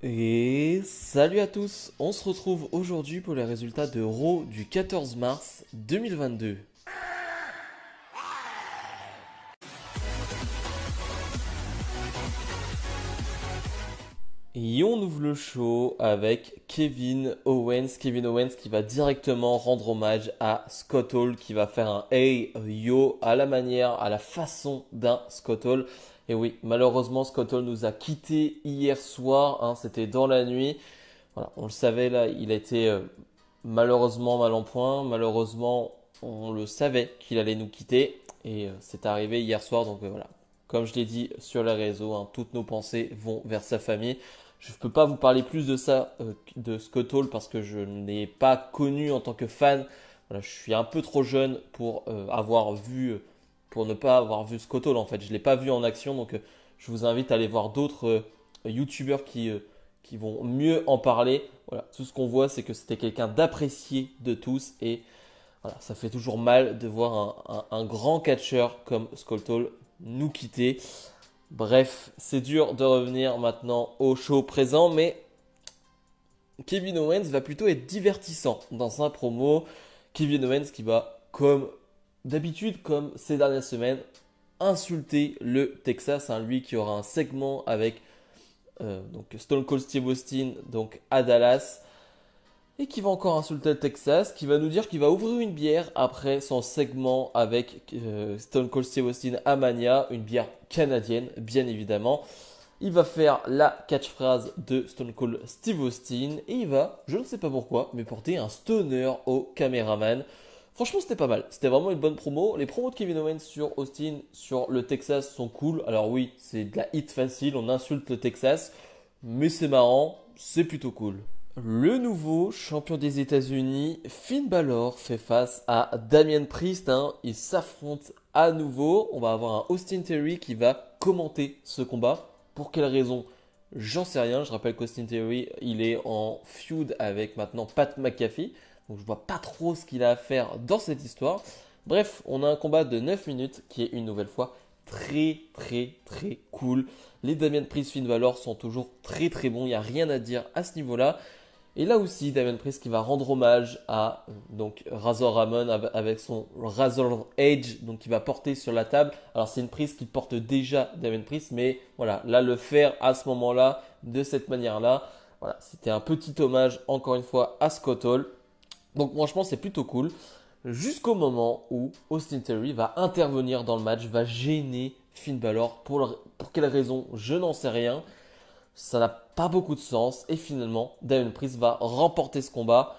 Et salut à tous, on se retrouve aujourd'hui pour les résultats de Raw du 14 mars 2022. Et on ouvre le show avec Kevin Owens. Kevin Owens qui va directement rendre hommage à Scott Hall, qui va faire un Hey Yo à la manière, à la façon d'un Scott Hall. Et oui, malheureusement Scott Hall nous a quittés hier soir, hein, c'était dans la nuit. Voilà, on le savait là, il a été malheureusement mal en point. Malheureusement, on le savait qu'il allait nous quitter. Et c'est arrivé hier soir, donc voilà. Comme je l'ai dit sur les réseaux, hein, toutes nos pensées vont vers sa famille. Je ne peux pas vous parler plus de ça, de Scott Hall, parce que je ne l'ai pas connu en tant que fan. Voilà, je suis un peu trop jeune pour ne pas avoir vu Scott Hall en fait. Je ne l'ai pas vu en action, donc je vous invite à aller voir d'autres youtubeurs qui vont mieux en parler. Voilà, tout ce qu'on voit, c'est que c'était quelqu'un d'apprécié de tous et voilà, ça fait toujours mal de voir un grand catcheur comme Scott Hall nous quitter. Bref, c'est dur de revenir maintenant au show présent, mais Kevin Owens va plutôt être divertissant dans sa promo. Kevin Owens qui va, comme d'habitude, comme ces dernières semaines, insulter le Texas. Hein, lui qui aura un segment avec donc Stone Cold Steve Austin donc à Dallas. Et qui va encore insulter le Texas, qui va nous dire qu'il va ouvrir une bière après son segment avec Stone Cold Steve Austin à Mania, une bière canadienne, bien évidemment. Il va faire la catchphrase de Stone Cold Steve Austin et il va, je ne sais pas pourquoi, mais porter un stoner au caméraman. Franchement, c'était pas mal. C'était vraiment une bonne promo. Les promos de Kevin Owens sur Austin, sur le Texas sont cool. Alors oui, c'est de la hit facile, on insulte le Texas, mais c'est marrant, c'est plutôt cool. Le nouveau champion des États-Unis, Finn Balor, fait face à Damian Priest. Hein. Ils s'affrontent à nouveau. On va avoir un Austin Theory qui va commenter ce combat. Pour quelle raison? J'en sais rien. Je rappelle qu'Austin Theory, il est en feud avec maintenant Pat McAfee. Donc je vois pas trop ce qu'il a à faire dans cette histoire. Bref, on a un combat de 9 minutes qui est une nouvelle fois très très très cool. Les Damian Priest, Finn Balor sont toujours très très bons. Il n'y a rien à dire à ce niveau-là. Et là aussi, Damian Priest qui va rendre hommage à donc Razor Ramon avec son Razor Edge, donc qui va porter sur la table. Alors c'est une prise qui porte déjà Damian Priest, mais voilà, là le faire à ce moment-là, de cette manière-là, voilà, c'était un petit hommage encore une fois à Scott Hall. Donc franchement, c'est plutôt cool. Jusqu'au moment où Austin Theory va intervenir dans le match, va gêner Finn Balor. Pour quelle raison, je n'en sais rien. Ça n'a pas beaucoup de sens et finalement Damian Priest va remporter ce combat.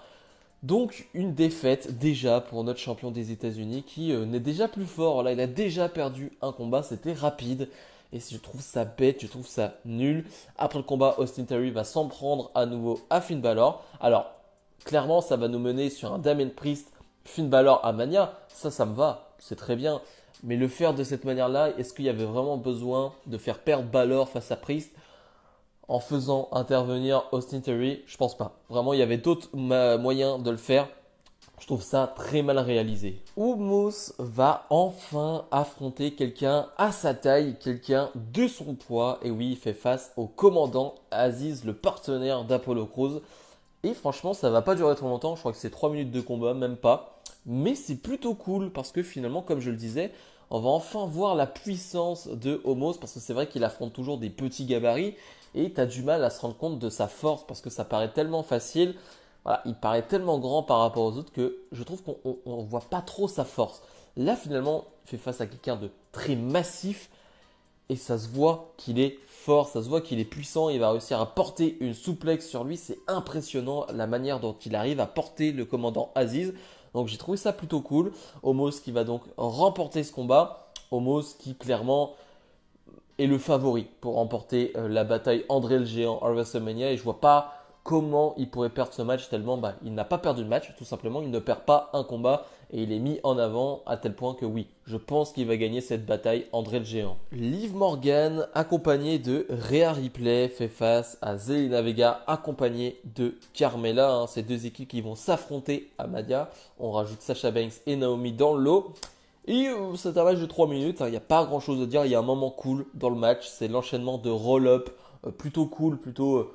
Donc une défaite déjà pour notre champion des États-Unis qui n'est déjà plus fort. Là, il a déjà perdu un combat, c'était rapide. Et je trouve ça bête, je trouve ça nul. Après le combat, Austin Theory va s'en prendre à nouveau à Finn Balor. Alors, clairement, ça va nous mener sur un Damian Priest, Finn Balor à Mania. Ça me va, c'est très bien. Mais le faire de cette manière-là, est-ce qu'il y avait vraiment besoin de faire perdre Balor face à Priest en faisant intervenir Austin Theory? Je pense pas. Vraiment, il y avait d'autres moyens de le faire. Je trouve ça très mal réalisé. Omos va enfin affronter quelqu'un à sa taille, quelqu'un de son poids. Et oui, il fait face au commandant Aziz, le partenaire d'Apollo Crews. Et franchement, ça va pas durer trop longtemps. Je crois que c'est 3 minutes de combat, même pas. Mais c'est plutôt cool parce que finalement, comme je le disais, on va enfin voir la puissance de Homos parce que c'est vrai qu'il affronte toujours des petits gabarits et tu as du mal à se rendre compte de sa force parce que ça paraît tellement facile. Voilà, il paraît tellement grand par rapport aux autres que je trouve qu'on ne voit pas trop sa force. Là, finalement, il fait face à quelqu'un de très massif et ça se voit qu'il est fort, ça se voit qu'il est puissant, il va réussir à porter une souplex sur lui, c'est impressionnant la manière dont il arrive à porter le commandant Aziz. Donc j'ai trouvé ça plutôt cool. Omos qui va donc remporter ce combat. Omos qui clairement est le favori pour remporter la bataille André le Géant à WrestleMania et je vois pas comment il pourrait perdre ce match tellement il n'a pas perdu le match, tout simplement il ne perd pas un combat et il est mis en avant à tel point que oui, je pense qu'il va gagner cette bataille André le Géant. Liv Morgan accompagné de Rhea Ripley fait face à Zelina Vega accompagné de Carmella, hein, ces deux équipes qui vont s'affronter à Mania. On rajoute Sasha Banks et Naomi dans le lot. Et c'est un match de 3 minutes, il n'y a pas grand chose à dire, il y a un moment cool dans le match, c'est l'enchaînement de roll-up, plutôt cool, plutôt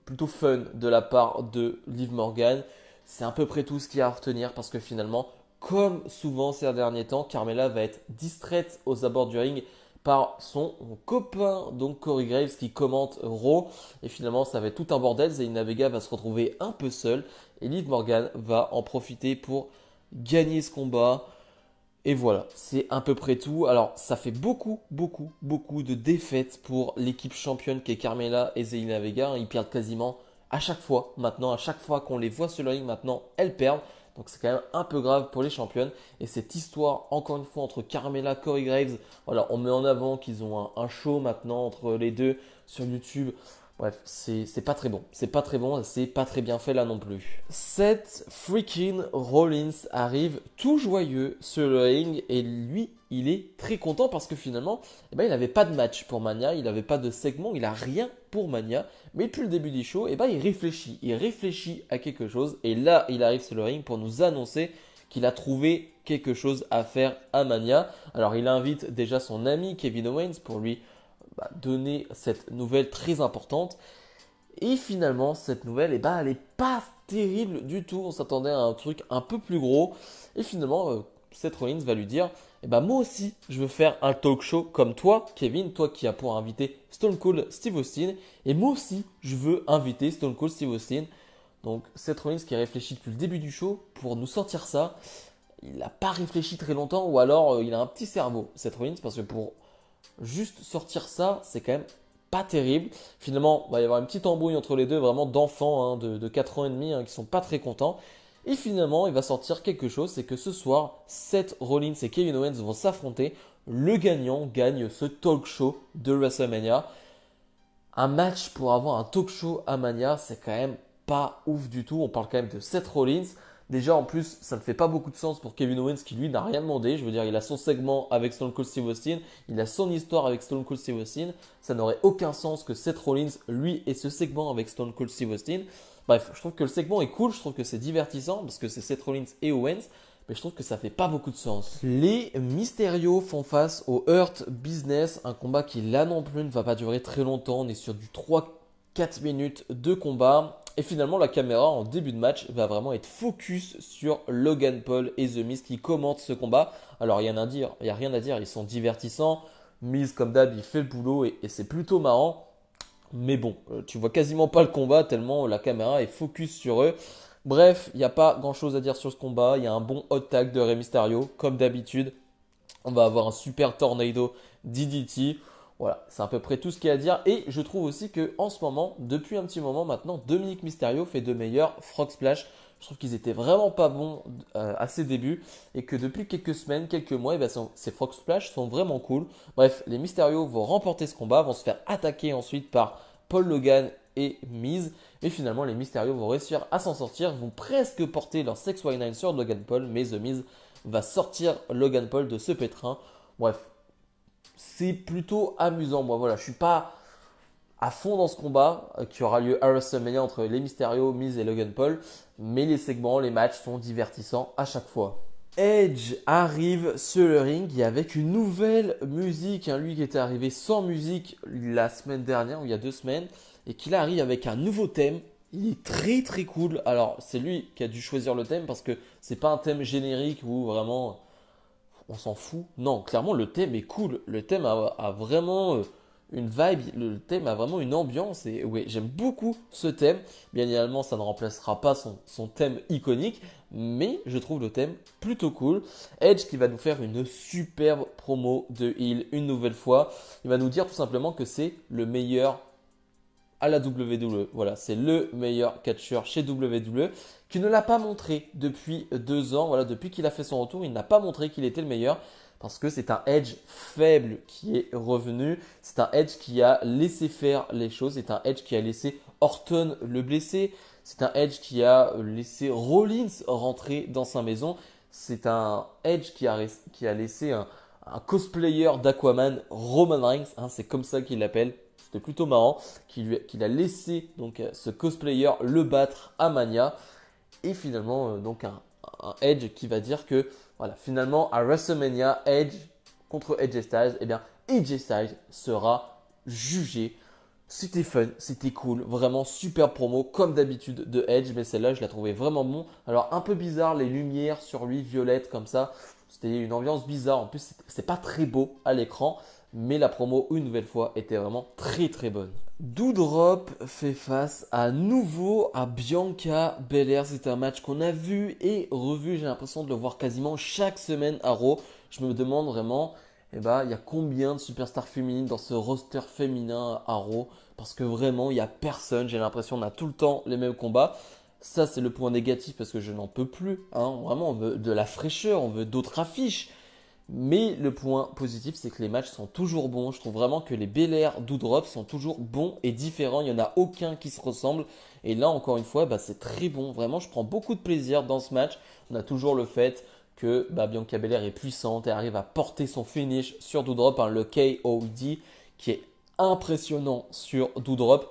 plutôt fun de la part de Liv Morgan. C'est à peu près tout ce qu'il y a à retenir parce que finalement, comme souvent ces derniers temps, Carmella va être distraite aux abords du ring par son copain, donc Corey Graves, qui commente Raw. Et finalement, ça va être tout un bordel. Zelina Vega va se retrouver un peu seule. Et Liv Morgan va en profiter pour gagner ce combat. Et voilà, c'est à peu près tout. Alors, ça fait beaucoup de défaites pour l'équipe championne qui est Carmella et Zelina Vega. Ils perdent quasiment à chaque fois. Maintenant, à chaque fois qu'on les voit sur le ring, maintenant, elles perdent. Donc, c'est quand même un peu grave pour les championnes. Et cette histoire, encore une fois, entre Carmella et Corey Graves, voilà, on met en avant qu'ils ont un show maintenant entre les deux sur YouTube. Bref, c'est pas très bon. C'est pas très bon, c'est pas très bien fait là non plus. Seth freaking Rollins arrive tout joyeux sur le ring et lui, il est très content parce que finalement, eh ben, il n'avait pas de match pour Mania, il n'avait pas de segment, il n'a rien pour Mania. Mais depuis le début du show, eh ben, il réfléchit à quelque chose et là, il arrive sur le ring pour nous annoncer qu'il a trouvé quelque chose à faire à Mania. Alors, il invite déjà son ami Kevin Owens pour lui donner cette nouvelle très importante. Et finalement, cette nouvelle, elle n'est pas terrible du tout. On s'attendait à un truc un peu plus gros. Et finalement, Seth Rollins va lui dire, moi aussi, je veux faire un talk show comme toi, Kevin, toi qui as pour inviter Stone Cold Steve Austin. Et moi aussi, je veux inviter Stone Cold Steve Austin. Donc Seth Rollins qui réfléchit depuis le début du show pour nous sortir ça. Il n'a pas réfléchi très longtemps ou alors il a un petit cerveau, Seth Rollins, parce que pour juste sortir ça, c'est quand même pas terrible. Finalement, il va y avoir une petite embrouille entre les deux, vraiment d'enfants de 4 ans et demi qui sont pas très contents. Et finalement, il va sortir quelque chose, c'est que ce soir, Seth Rollins et Kevin Owens vont s'affronter. Le gagnant gagne ce talk show de WrestleMania. Un match pour avoir un talk show à Mania, c'est quand même pas ouf du tout. On parle quand même de Seth Rollins. Déjà, en plus, ça ne fait pas beaucoup de sens pour Kevin Owens qui, lui, n'a rien demandé. Je veux dire, il a son segment avec Stone Cold Steve Austin. Il a son histoire avec Stone Cold Steve Austin. Ça n'aurait aucun sens que Seth Rollins, lui, ait ce segment avec Stone Cold Steve Austin. Bref, je trouve que le segment est cool. Je trouve que c'est divertissant parce que c'est Seth Rollins et Owens. Mais je trouve que ça fait pas beaucoup de sens. Les Mysterio font face au Hurt Business. Un combat qui, là non plus, ne va pas durer très longtemps. On est sur du 3-4 minutes de combat. Et finalement, la caméra en début de match va vraiment être focus sur Logan Paul et The Miz qui commentent ce combat. Alors, il n'y a rien à dire, ils sont divertissants. Miz, comme d'hab, il fait le boulot et c'est plutôt marrant. Mais bon, tu vois quasiment pas le combat tellement la caméra est focus sur eux. Bref, il n'y a pas grand chose à dire sur ce combat. Il y a un bon hot tag de Rey Mysterio, comme d'habitude. On va avoir un super tornado DDT. Voilà, c'est à peu près tout ce qu'il y a à dire. Et je trouve aussi que en ce moment, depuis un petit moment maintenant, Dominic Mysterio fait de meilleurs Frog Splash. Je trouve qu'ils étaient vraiment pas bons à ses débuts et que depuis quelques semaines, quelques mois, ces Frog Splash sont vraiment cool. Bref, les Mysterio vont remporter ce combat, vont se faire attaquer ensuite par Paul Logan et Miz. Et finalement, les Mysterio vont réussir à s'en sortir, vont presque porter leur 619 sur Logan Paul, mais The Miz va sortir Logan Paul de ce pétrin. Bref, c'est plutôt amusant. Moi, voilà, je suis pas à fond dans ce combat qui aura lieu à WrestleMania entre les Mysterio, Miz et Logan Paul, mais les segments, les matchs sont divertissants à chaque fois. Edge arrive sur le ring et avec une nouvelle musique. Lui qui était arrivé sans musique la semaine dernière ou il y a 2 semaines et qui là arrive avec un nouveau thème. Il est très cool. Alors c'est lui qui a dû choisir le thème parce que c'est pas un thème générique où vraiment on s'en fout. Non, clairement le thème est cool. Le thème a vraiment une vibe. Le thème a vraiment une ambiance et ouais, j'aime beaucoup ce thème. Bien évidemment, ça ne remplacera pas son thème iconique, mais je trouve le thème plutôt cool. Edge qui va nous faire une superbe promo de heel une nouvelle fois. Il va nous dire tout simplement que c'est le meilleur à la WWE. Voilà, c'est le meilleur catcheur chez WWE qui ne l'a pas montré depuis 2 ans. Voilà, depuis qu'il a fait son retour, il n'a pas montré qu'il était le meilleur parce que c'est un Edge faible qui est revenu. C'est un Edge qui a laissé faire les choses. C'est un Edge qui a laissé Orton le blesser. C'est un Edge qui a laissé Rollins rentrer dans sa maison. C'est un Edge qui a laissé un cosplayer d'Aquaman, Roman Reigns. C'est comme ça qu'il l'appelle. C'était plutôt marrant qu'il a laissé donc ce cosplayer le battre à Mania et finalement donc un Edge qui va dire que voilà, finalement à WrestleMania Edge contre AJ Styles, AJ Styles sera jugé. C'était fun, c'était cool, vraiment super promo comme d'habitude de Edge, mais celle-là je la trouvais vraiment bon. Alors un peu bizarre, les lumières sur lui violettes comme ça, c'était une ambiance bizarre. En plus c'est pas très beau à l'écran, mais la promo une nouvelle fois était vraiment très très bonne. Doudrop fait face à nouveau à Bianca Belair. C'est un match qu'on a vu et revu. J'ai l'impression de le voir quasiment chaque semaine à Raw. Je me demande vraiment, il y a combien de superstars féminines dans ce roster féminin à Raw? Parce que vraiment, il n'y a personne. J'ai l'impression qu'on a tout le temps les mêmes combats. Ça, c'est le point négatif parce que je n'en peux plus. Hein. Vraiment, on veut de la fraîcheur, on veut d'autres affiches. Mais le point positif, c'est que les matchs sont toujours bons. Je trouve vraiment que les Belair Doudrop sont toujours bons et différents. Il n'y en a aucun qui se ressemble. Et là, encore une fois, c'est très bon. Vraiment, je prends beaucoup de plaisir dans ce match. On a toujours le fait que Bianca Belair est puissante et arrive à porter son finish sur Doudrop, le KOD qui est impressionnant sur Doudrop.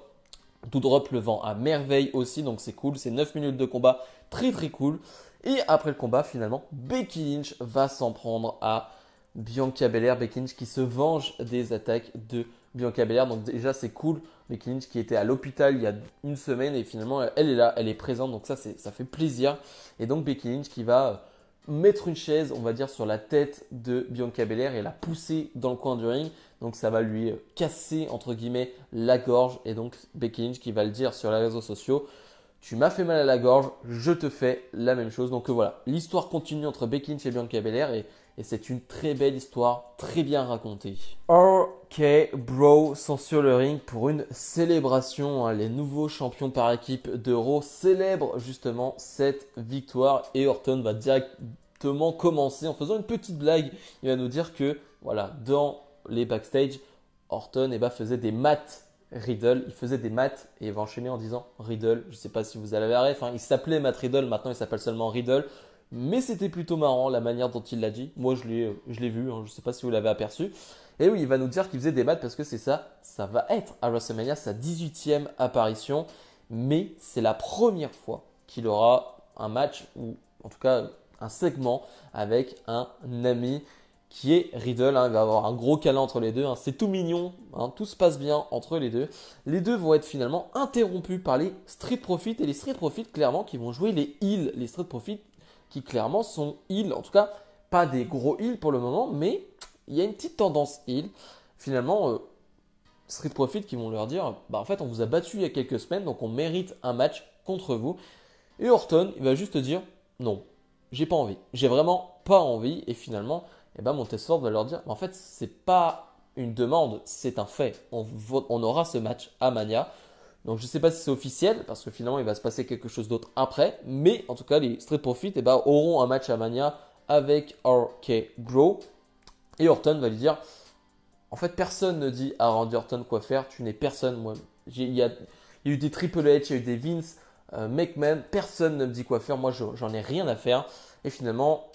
Doudrop le vend à merveille aussi, donc c'est cool. C'est 9 minutes de combat, très très cool. Et après le combat, finalement, Becky Lynch va s'en prendre à Bianca Belair. Becky Lynch qui se venge des attaques de Bianca Belair. Donc déjà, c'est cool. Becky Lynch qui était à l'hôpital il y a une semaine et finalement, elle est là, elle est présente. Donc ça fait plaisir. Et donc Becky Lynch qui va mettre une chaise, on va dire, sur la tête de Bianca Belair et la pousser dans le coin du ring. Donc ça va lui casser, entre guillemets, la gorge. Et donc Becky Lynch qui va le dire sur les réseaux sociaux. Tu m'as fait mal à la gorge, je te fais la même chose. Donc voilà, l'histoire continue entre Becky Lynch et Bianca Belair et c'est une très belle histoire, très bien racontée. RK Bro sont sur le ring pour une célébration. Les nouveaux champions par équipe de Raw célèbrent justement cette victoire et Orton va directement commencer en faisant une petite blague. Il va nous dire que voilà, dans les backstage, Orton faisait des maths Riddle, il faisait des maths et il va enchaîner en disant Riddle. Je ne sais pas si vous avez la ref, il s'appelait Matt Riddle, maintenant il s'appelle seulement Riddle. Mais c'était plutôt marrant la manière dont il l'a dit. Moi je l'ai vu, je ne sais pas si vous l'avez aperçu. Et oui, il va nous dire qu'il faisait des maths parce que c'est ça, ça va être à WrestleMania sa 18e apparition. Mais c'est la première fois qu'il aura un match ou en tout cas un segment avec un ami qui est Riddle. Il va avoir un gros câlin entre les deux. C'est tout mignon. Tout se passe bien entre les deux. Les deux vont être finalement interrompus par les Street Profits. Et les Street Profits, clairement, qui vont jouer les heels. Les Street Profits qui, clairement, sont heels. En tout cas, pas des gros heels pour le moment. Mais il y a une petite tendance heel. Finalement, Street Profits qui vont leur dire en fait, on vous a battu il y a quelques semaines. Donc, on mérite un match contre vous. Et Orton, il va juste dire non, j'ai pas envie. J'ai vraiment pas envie. Et finalement, Montesford va leur dire en fait, c'est pas une demande, c'est un fait. On aura ce match à Mania. Donc je ne sais pas si c'est officiel parce que finalement il va se passer quelque chose d'autre après. Mais en tout cas, les Street Profits auront un match à Mania avec RK Bro. Et Orton va lui dire en fait, personne ne dit à Randy Orton quoi faire. Tu n'es personne. Moi, il y a eu des Triple H, il y a eu des Vince McMahon. Personne ne me dit quoi faire. Moi, j'en ai rien à faire. Et finalement,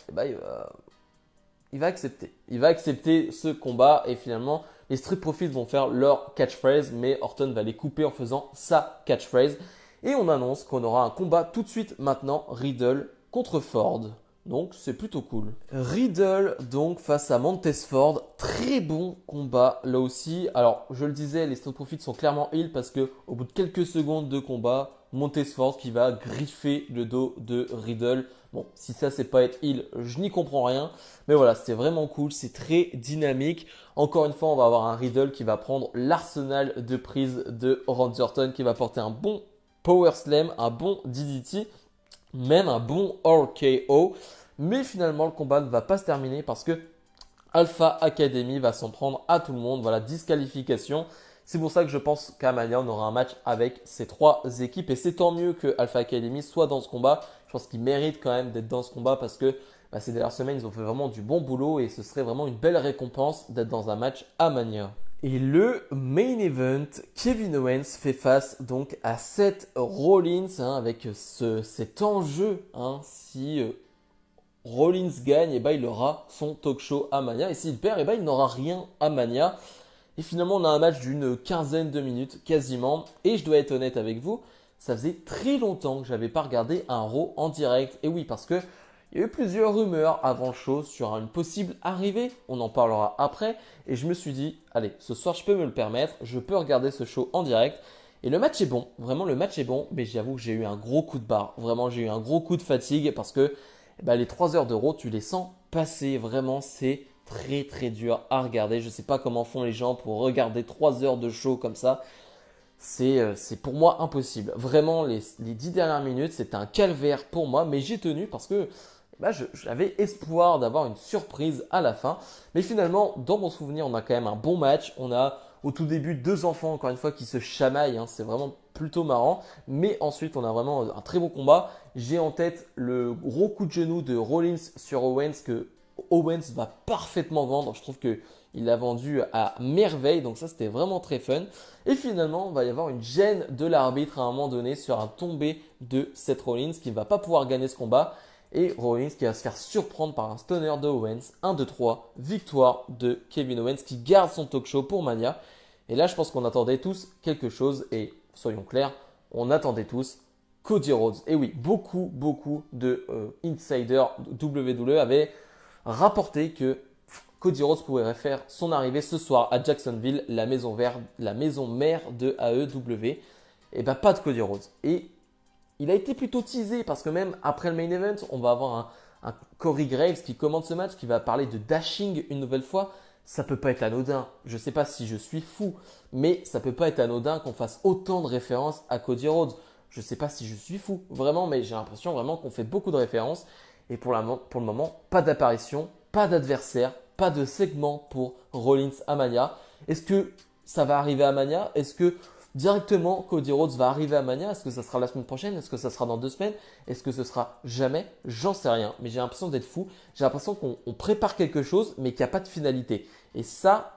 il va accepter. Il va accepter ce combat et finalement, les Street Profits vont faire leur catchphrase, mais Orton va les couper en faisant sa catchphrase. Et on annonce qu'on aura un combat tout de suite maintenant, Riddle contre Ford. Donc c'est plutôt cool. Riddle donc face à Montesford, très bon combat là aussi. Alors je le disais, les Street Profits sont clairement heal parce que au bout de quelques secondes de combat, Montesford qui va griffer le dos de Riddle. Bon, si ça c'est pas être heal, je n'y comprends rien. Mais voilà, c'était vraiment cool, c'est très dynamique. Encore une fois, on va avoir un Riddle qui va prendre l'arsenal de prise de Randy Orton, qui va porter un bon Power Slam, un bon DDT, même un bon RKO. Mais finalement, le combat ne va pas se terminer parce que Alpha Academy va s'en prendre à tout le monde. Voilà, disqualification. C'est pour ça que je pense qu'à Mania, on aura un match avec ces trois équipes. Et c'est tant mieux que Alpha Academy soit dans ce combat. Je pense qu'ils méritent quand même d'être dans ce combat parce que ces dernières semaines, ils ont fait vraiment du bon boulot. Et ce serait vraiment une belle récompense d'être dans un match à Mania. Et le main event, Kevin Owens fait face donc à Seth Rollins avec cet enjeu. Si Rollins gagne, il aura son talk show à Mania. Et s'il perd, il n'aura rien à Mania. Et finalement, on a un match d'une quinzaine de minutes quasiment. Et je dois être honnête avec vous, ça faisait très longtemps que je n'avais pas regardé un Raw en direct. Et oui, parce que Il y a eu plusieurs rumeurs avant le show sur une possible arrivée. On en parlera après. Et je me suis dit, allez, ce soir, je peux me le permettre. Je peux regarder ce show en direct. Et le match est bon. Vraiment, le match est bon. Mais j'avoue que j'ai eu un gros coup de barre. Vraiment, j'ai eu un gros coup de fatigue parce que les 3 heures de Raw, tu les sens passer. Vraiment, c'est très très dur à regarder. Je ne sais pas comment font les gens pour regarder 3 heures de show comme ça. C'est pour moi impossible. Vraiment, les 10 dernières minutes, c'était un calvaire pour moi, mais j'ai tenu parce que j'avais espoir d'avoir une surprise à la fin. Mais finalement, dans mon souvenir, on a quand même un bon match. On a au tout début 2 enfants, encore une fois, qui se chamaillent. Hein. C'est vraiment plutôt marrant. Mais ensuite, on a vraiment un très bon combat. J'ai en tête le gros coup de genou de Rollins sur Owens que Owens va parfaitement vendre. Je trouve que il l'a vendu à merveille, donc ça c'était vraiment très fun. Et finalement, il va y avoir une gêne de l'arbitre à un moment donné sur un tombé de Seth Rollins qui ne va pas pouvoir gagner ce combat. Et Rollins qui va se faire surprendre par un stunner de Owens. 1, 2, 3, victoire de Kevin Owens qui garde son talk show pour Mania. Et là, je pense qu'on attendait tous quelque chose. Et soyons clairs, on attendait tous Cody Rhodes. Et oui, beaucoup de insiders WWE avaient rapporté que Cody Rhodes pourrait faire son arrivée ce soir à Jacksonville, la maison mère de AEW. Et bien pas de Cody Rhodes. Et il a été plutôt teasé parce que même après le main event, on va avoir un Corey Graves qui commente ce match, qui va parler de dashing une nouvelle fois. Ça peut pas être anodin. Je ne sais pas si je suis fou, mais ça peut pas être anodin qu'on fasse autant de références à Cody Rhodes. Je ne sais pas si je suis fou, vraiment, mais j'ai l'impression vraiment qu'on fait beaucoup de références. Et pour le moment, pas d'apparition, pas d'adversaire, pas de segment pour Rollins à Mania. Est-ce que ça va arriver à Mania? Est-ce que directement Cody Rhodes va arriver à Mania? Est-ce que ça sera la semaine prochaine? Est-ce que ça sera dans 2 semaines? Est-ce que ce sera jamais? J'en sais rien. Mais j'ai l'impression d'être fou. J'ai l'impression qu'on prépare quelque chose, mais qu'il n'y a pas de finalité. Et ça,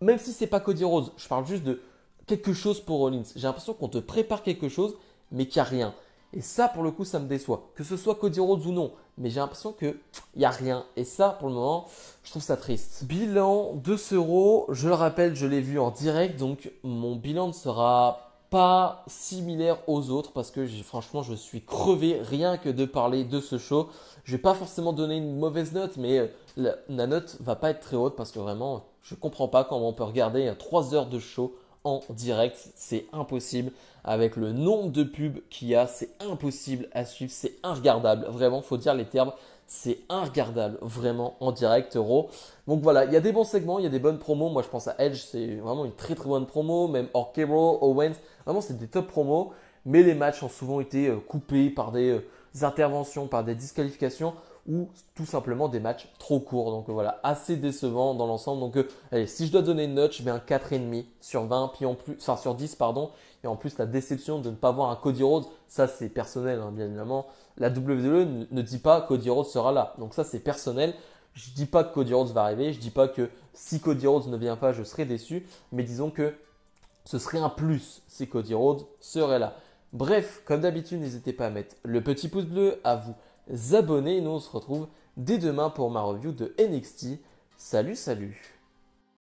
même si c'est pas Cody Rhodes, je parle juste de quelque chose pour Rollins. J'ai l'impression qu'on te prépare quelque chose, mais qu'il n'y a rien. Et ça, pour le coup, ça me déçoit. Que ce soit Cody Rhodes ou non. Mais j'ai l'impression qu'il n'y a rien. Et ça, pour le moment, je trouve ça triste. Bilan de ce Raw, je le rappelle, je l'ai vu en direct. Donc, mon bilan ne sera pas similaire aux autres parce que franchement, je suis crevé rien que de parler de ce show. Je ne vais pas forcément donner une mauvaise note, mais la note va pas être très haute parce que vraiment, je ne comprends pas comment on peut regarder 3 heures de show en direct. C'est impossible. Avec le nombre de pubs qu'il y a, c'est impossible à suivre, c'est inregardable. Vraiment, faut dire les termes, c'est inregardable vraiment en direct Raw. Donc voilà, il y a des bons segments, il y a des bonnes promos. Moi, je pense à Edge, c'est vraiment une très très bonne promo. Même Orkero, Owens, vraiment, c'est des top promos. Mais les matchs ont souvent été coupés par des interventions, par des disqualifications ou tout simplement des matchs trop courts. Donc voilà, assez décevant dans l'ensemble. Donc allez, si je dois donner une note, je mets un 4,5 sur 20, puis en plus, enfin sur 10, pardon. Et en plus, la déception de ne pas voir un Cody Rhodes, ça c'est personnel, hein, bien évidemment. La WWE ne dit pas que Cody Rhodes sera là. Donc ça c'est personnel. Je ne dis pas que Cody Rhodes va arriver. Je ne dis pas que si Cody Rhodes ne vient pas, je serai déçu. Mais disons que ce serait un plus si Cody Rhodes serait là. Bref, comme d'habitude, n'hésitez pas à mettre le petit pouce bleu, à vous abonner. Nous, on se retrouve dès demain pour ma review de NXT. Salut, salut!